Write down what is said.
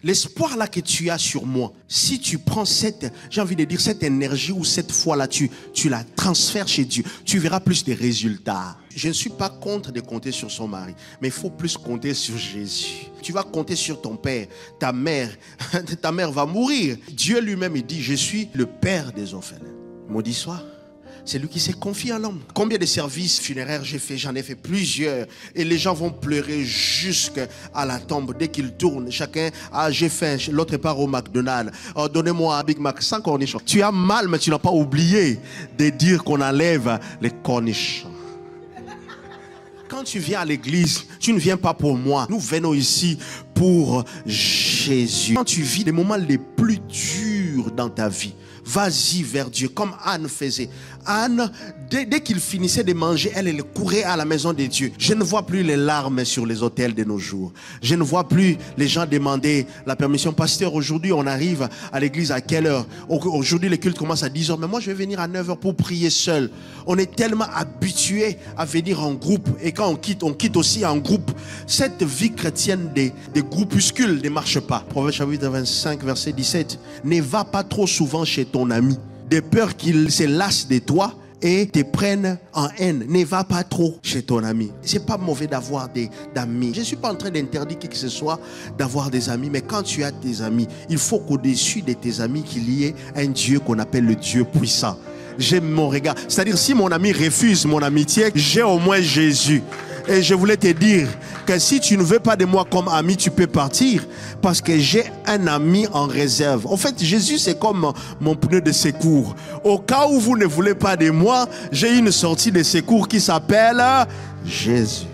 L'espoir là que tu as sur moi, si tu prends cette, j'ai envie de dire, cette énergie ou cette foi là, tu la transfères chez Dieu, tu verras plus de résultats. Je ne suis pas contre de compter sur son mari, mais il faut plus compter sur Jésus. Tu vas compter sur ton père, ta mère va mourir. Dieu lui-même, il dit, je suis le père des orphelins. Maudit soit. C'est lui qui s'est confié à l'homme. Combien de services funéraires j'ai fait? J'en ai fait plusieurs. Et les gens vont pleurer jusqu'à la tombe. Dès qu'ils tournent, chacun, j'ai faim, l'autre part au McDonald's. Oh, donnez-moi un Big Mac sans cornichons. Tu as mal, mais tu n'as pas oublié de dire qu'on enlève les cornichons. Quand tu viens à l'église, tu ne viens pas pour moi. Nous venons ici pour Jésus. Quand tu vis les moments les plus durs dans ta vie, vas-y vers Dieu, comme Anne faisait. Anne, dès qu'il finissait de manger, elle courait à la maison de Dieu. Je ne vois plus les larmes sur les autels de nos jours. Je ne vois plus les gens demander la permission. Pasteur, aujourd'hui, on arrive à l'église à quelle heure? Aujourd'hui, le culte commence à 10h, mais moi, je vais venir à 9h pour prier seul. On est tellement habitué à venir en groupe. Et quand on quitte aussi en groupe. Cette vie chrétienne des groupuscules ne marche pas. Proverbe chapitre 25, verset 17. Ne va pas trop souvent chez ton ami, de peur qu'il se lasse de toi et te prenne en haine. Ne va pas trop chez ton ami. C'est pas mauvais d'avoir des amis. Je ne suis pas en train d'interdire qui que ce soit d'avoir des amis, mais quand tu as des amis, il faut qu'au-dessus de tes amis qu'il y ait un Dieu qu'on appelle le Dieu puissant. J'aime mon regard. C'est-à-dire, si mon ami refuse mon amitié, j'ai au moins Jésus. Et je voulais te dire que si tu ne veux pas de moi comme ami, tu peux partir parce que j'ai un ami en réserve. En fait, Jésus, c'est comme mon pneu de secours. Au cas où vous ne voulez pas de moi, j'ai une sortie de secours qui s'appelle Jésus.